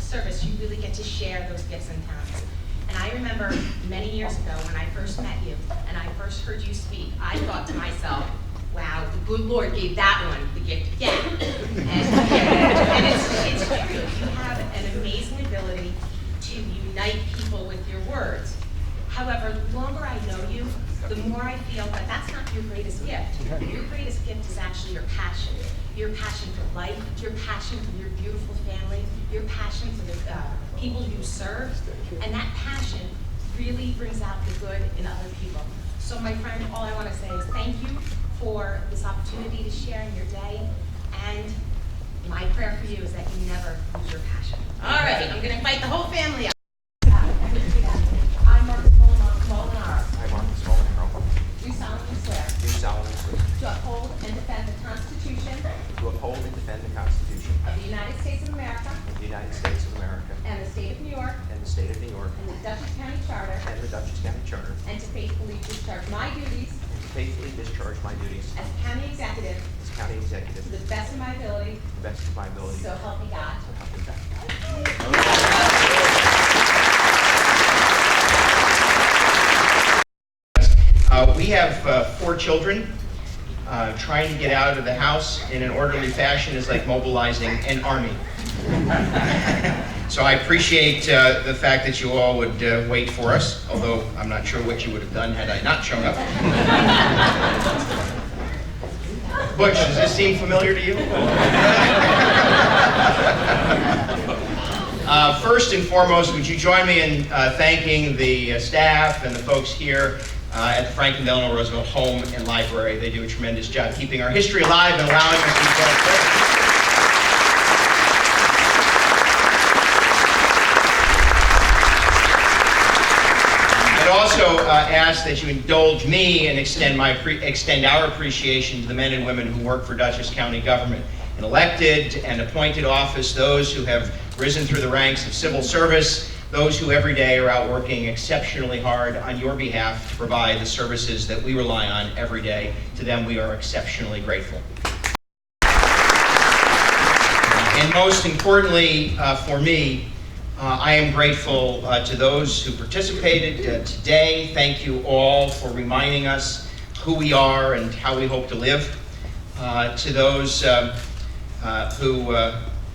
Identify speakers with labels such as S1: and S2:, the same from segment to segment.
S1: service, you really get to share those gifts and talents. And I remember many years ago when I first met you and I first heard you speak, I thought to myself, wow, the good Lord gave that one the gift of gab. And it's true. You have an amazing ability to unite people with your words. However, the longer I know you, the more I feel that that's not your greatest gift. Your greatest gift is actually your passion. Your passion for life, your passion for your beautiful family, your passion for the people you serve, and that passion really brings out the good in other people. So my friend, all I want to say is thank you for this opportunity to share in your day, and my prayer for you is that you never lose your passion. All right, I'm going to invite the whole family up. I'm Marc Molinaro.
S2: I, Marc Molinaro,
S1: Do solemnly swear
S2: do solemnly swear
S1: to uphold and defend the Constitution
S2: to uphold and defend the Constitution
S1: of the United States of America
S2: of the United States of America
S1: and the state of New York
S2: and the state of New York
S1: and the Dutchess County Charter,
S2: and the Dutchess County Charter,
S1: and to faithfully discharge my duties
S2: and to faithfully discharge my duties
S1: as county executive
S2: as county executive
S1: to the best of my ability,
S2: to the best of my ability.
S1: so help me God.
S2: So help me God.
S3: We have 4 children. Trying to get out of the house in an orderly fashion is like mobilizing an army. So I appreciate the fact that you all would wait for us, although I'm not sure what you would have done had I not shown up. Butch, does this seem familiar to you? First and foremost, would you join me in thanking the staff and the folks here at the Franklin Delano Roosevelt Home and Library. They do a tremendous job keeping our history alive and allowing us to be well. I'd also ask that you indulge me and extend our appreciation to the men and women who work for Dutchess County government in elected and appointed office, those who have risen through the ranks of civil service, those who every day are out working exceptionally hard on your behalf to provide the services that we rely on every day. To them, we are exceptionally grateful. And most importantly for me, I am grateful to those who participated today. Thank you all for reminding us who we are and how we hope to live. To those who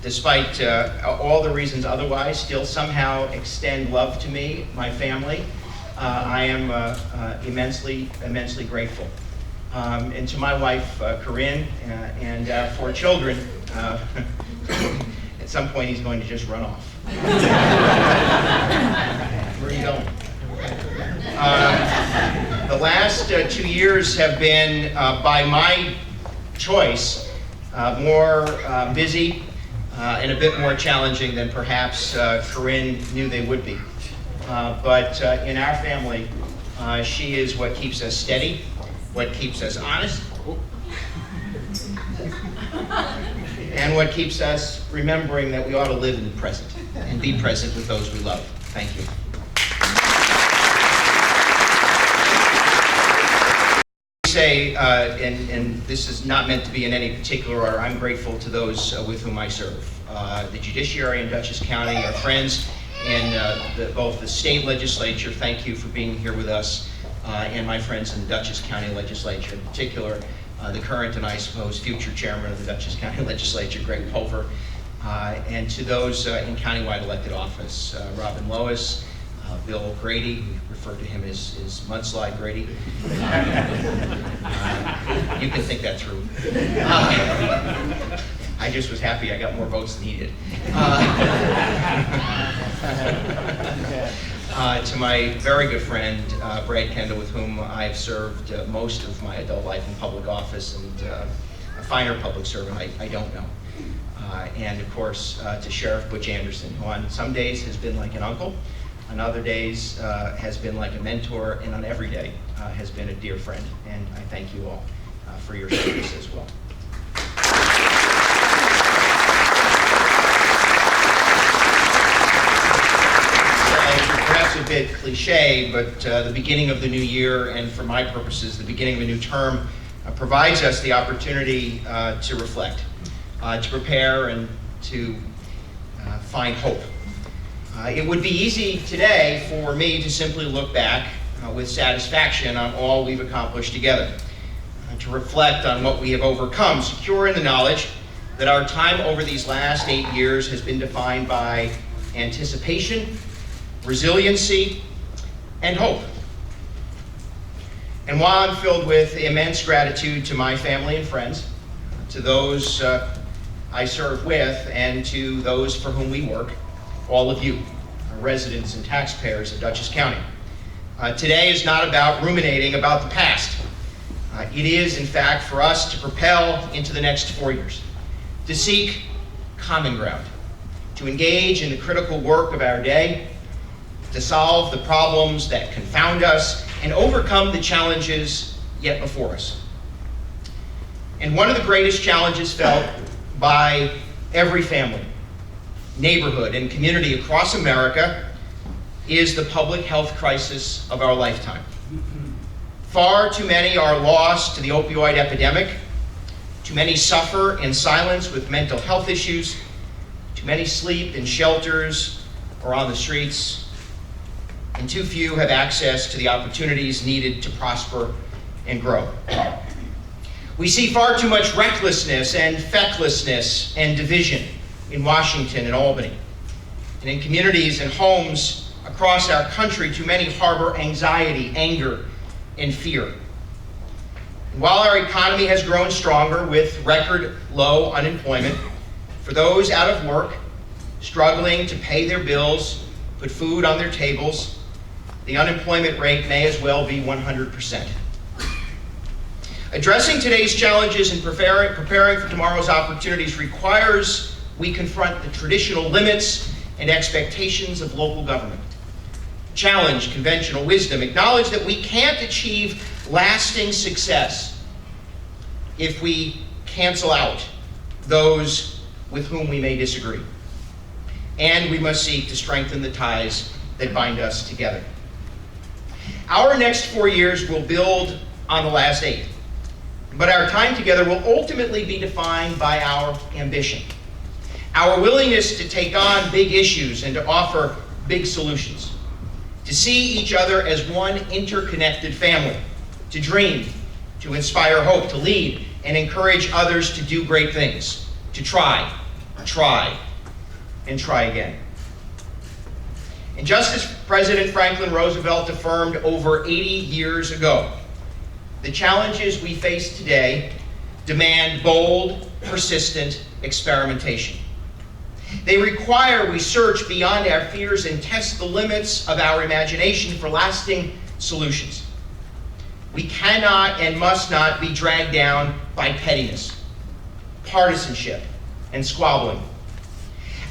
S3: despite all the reasons otherwise, still somehow extend love to me, my family. I am immensely grateful. And to my wife, Corinne, and our 4 children, at some point he's going to just run off. Where are you going? The last 2 years have been, by my choice, more busy and a bit more challenging than perhaps Corinne knew they would be. But in our family, she is what keeps us steady, what keeps us honest, and what keeps us remembering that we ought to live in the present and be present with those we love. Thank you. Say, and this is not meant to be in any particular order, I'm grateful to those with whom I serve. The judiciary in Dutchess County, our friends in both the state legislature, thank you for being here with us, and my friends in the Dutchess County legislature, in particular, the current and I suppose future chairman of the Dutchess County legislature, Greg Pulver, and to those in countywide elected office, Robin Lois, Bill Grady, we refer to him as Mudslide Grady. You can think that through. I just was happy I got more votes than he did. To my very good friend, Brad Kendall, with whom I've served most of my adult life in public office, and a finer public servant I don't know. And of course, to Sheriff Butch Anderson, who on some days has been like an uncle, on other days has been like a mentor, and on every day has been a dear friend. And I thank you all for your service as well. Perhaps a bit cliche, but the beginning of the new year, and for my purposes, the beginning of a new term, provides us the opportunity to reflect, to prepare, and to find hope It would be easy today for me to simply look back with satisfaction on all we've accomplished together, to reflect on what we have overcome, secure in the knowledge that our time over these last 8 years has been defined by anticipation, resiliency, and hope. And while I'm filled with immense gratitude to my family and friends, to those I serve with, and to those for whom we work, all of you, our residents and taxpayers of Dutchess County. Today is not about ruminating about the past. It is, in fact, for us to propel into the next 4 years, to seek common ground, to engage in the critical work of our day, to solve the problems that confound us, and overcome the challenges yet before us. And one of the greatest challenges felt by every family, neighborhood, and community across America is the public health crisis of our lifetime. Far too many are lost to the opioid epidemic. Too many suffer in silence with mental health issues. Too many sleep in shelters or on the streets. And too few have access to the opportunities needed to prosper and grow. We see far too much recklessness and fecklessness and division in Washington and Albany. And in communities and homes across our country, too many harbor anxiety, anger, and fear. And while our economy has grown stronger with record low unemployment, for those out of work, struggling to pay their bills, put food on their tables, the unemployment rate may as well be 100%. Addressing today's challenges and preparing for tomorrow's opportunities requires we confront the traditional limits and expectations of local government. Challenge conventional wisdom. Acknowledge that we can't achieve lasting success if we cancel out those with whom we may disagree. And we must seek to strengthen the ties that bind us together. Our next 4 years will build on the last 8, but our time together will ultimately be defined by our ambition, our willingness to take on big issues and to offer big solutions, to see each other as one interconnected family, to dream, to inspire hope, to lead and encourage others to do great things, to try, and try again. And just as President Franklin Roosevelt affirmed over 80 years ago, the challenges we face today demand bold, persistent experimentation. They require we search beyond our fears and test the limits of our imagination for lasting solutions. We cannot and must not be dragged down by pettiness, partisanship, and squabbling.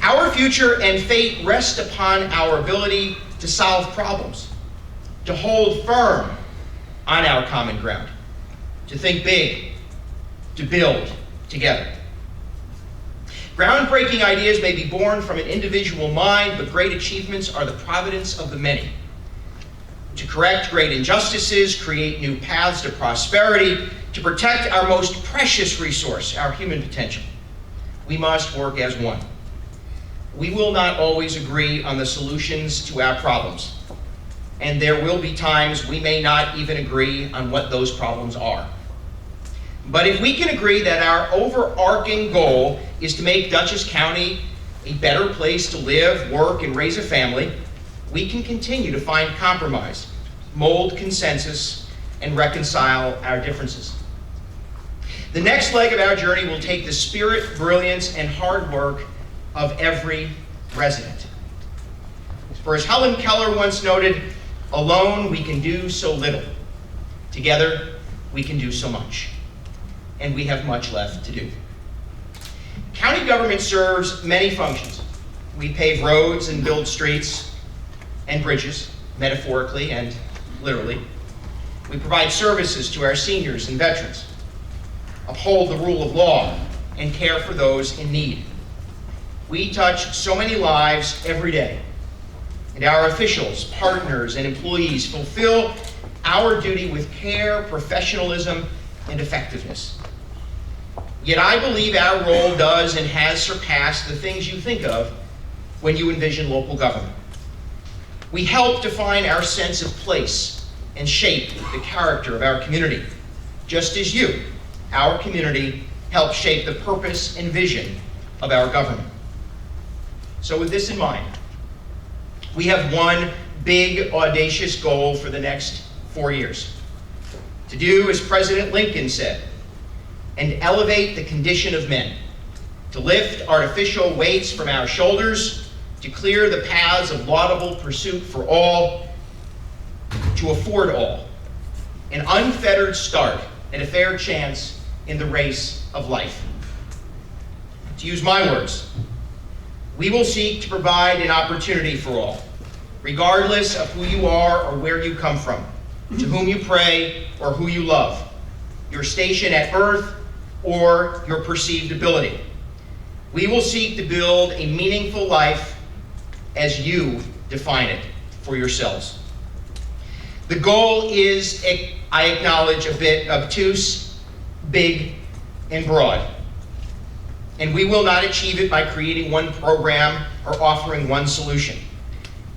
S3: Our future and fate rest upon our ability to solve problems, to hold firm on our common ground, to think big, to build together. Groundbreaking ideas may be born from an individual mind, but great achievements are the providence of the many. To correct great injustices, create new paths to prosperity, to protect our most precious resource, our human potential, we must work as one. We will not always agree on the solutions to our problems, and there will be times we may not even agree on what those problems are. But if we can agree that our overarching goal is to make Dutchess County a better place to live, work, and raise a family, we can continue to find compromise, mold consensus, and reconcile our differences. The next leg of our journey will take the spirit, brilliance, and hard work of every resident. For as Helen Keller once noted, alone we can do so little. Together we can do so much. And we have much left to do. County government serves many functions. We pave roads and build streets and bridges, metaphorically and literally. We provide services to our seniors and veterans, uphold the rule of law, and care for those in need. We touch so many lives every day, and our officials, partners, and employees fulfill our duty with care, professionalism, and effectiveness. Yet I believe our role does and has surpassed the things you think of when you envision local government. We help define our sense of place and shape the character of our community, just as you, our community, help shape the purpose and vision of our government. So with this in mind, we have one big, audacious goal for the next 4 years. To do as President Lincoln said, and elevate the condition of men, to lift artificial weights from our shoulders, to clear the paths of laudable pursuit for all, to afford all an unfettered start and a fair chance in the race of life. To use my words, we will seek to provide an opportunity for all, regardless of who you are or where you come from, to whom you pray or who you love, your station at birth or your perceived ability. We will seek to build a meaningful life as you define it for yourselves. The goal is, I acknowledge, a bit obtuse, big, and broad. And we will not achieve it by creating one program or offering one solution.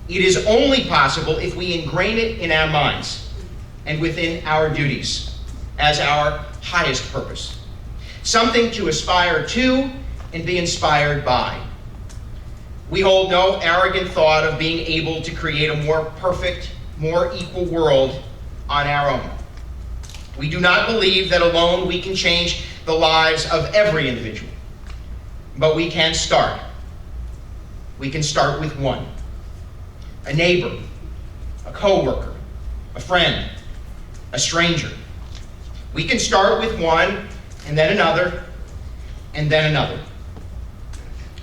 S3: It is only possible if we ingrain it in our minds and within our duties as our highest purpose. Something to aspire to and be inspired by. We hold no arrogant thought of being able to create a more perfect, more equal world on our own. We do not believe that alone we can change the lives of every individual, but we can start. We can start with one. A neighbor, a coworker, a friend, a stranger. We can start with one, and then another, and then another.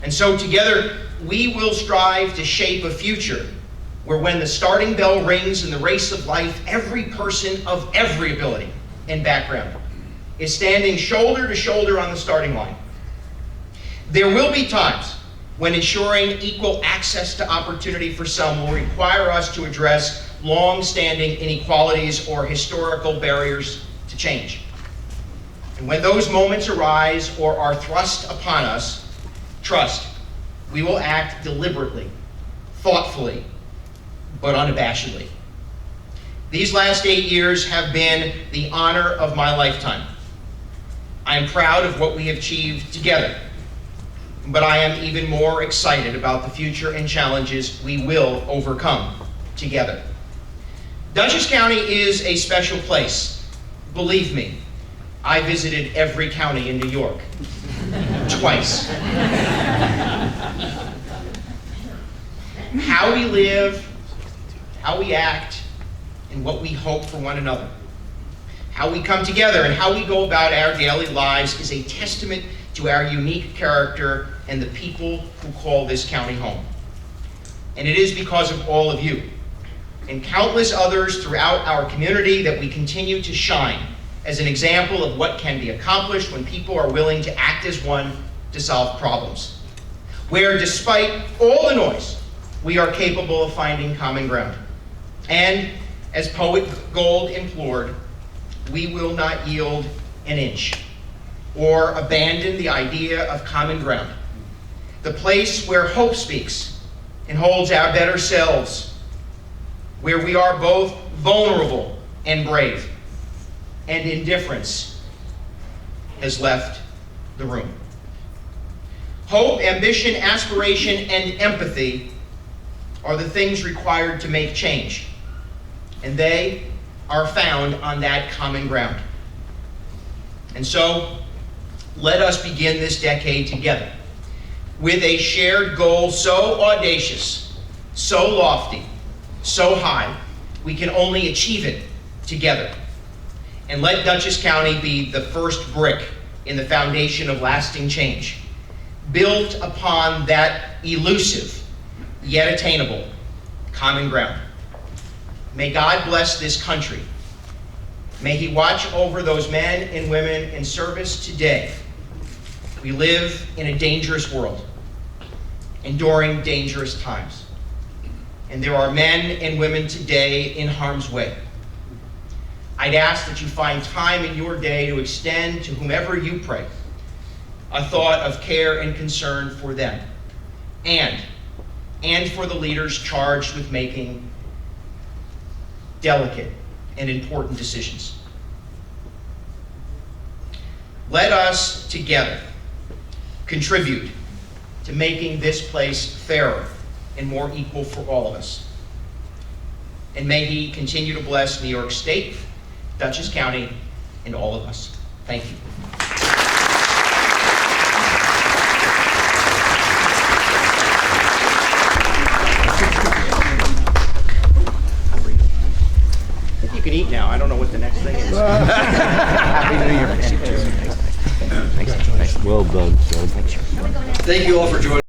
S3: And so together, we will strive to shape a future where when the starting bell rings in the race of life, every person of every ability and background is standing shoulder to shoulder on the starting line. There will be times when ensuring equal access to opportunity for some will require us to address long-standing inequalities or historical barriers to change. And when those moments arise or are thrust upon us, trust, we will act deliberately, thoughtfully, but unabashedly. These last 8 years have been the honor of my lifetime. I am proud of what we have achieved together, but I am even more excited about the future and challenges we will overcome together. Dutchess County is a special place. Believe me, I visited every county in New York, twice. How we live, how we act, and what we hope for one another. How we come together and how we go about our daily lives is a testament to our unique character and the people who call this county home. And it is because of all of you and countless others throughout our community that we continue to shine as an example of what can be accomplished when people are willing to act as one to solve problems. Where despite all the noise, we are capable of finding common ground. And as Poet Gold implored, we will not yield an inch or abandon the idea of common ground. The place where hope speaks and holds our better selves, where we are both vulnerable and brave, and indifference has left the room. Hope, ambition, aspiration, and empathy are the things required to make change, and they are found on that common ground. And so, let us begin this decade together with a shared goal so audacious, so lofty, so high, we can only achieve it together. And let Dutchess County be the first brick in the foundation of lasting change, built upon that elusive, yet attainable, common ground. May God bless this country. May He watch over those men and women in service today. We live in a dangerous world, enduring dangerous times. And there are men and women today in harm's way. I'd ask that you find time in your day to extend to whomever you pray a thought of care and concern for them. And and for the leaders charged with making delicate and important decisions. Let us together contribute to making this place fairer and more equal for all of us. And may He continue to bless New York State, Dutchess County, and all of us. Thank you. You can eat now. I don't know what the next thing is.
S4: Happy New Year.
S5: Well done, son.
S4: Thank you all for joining.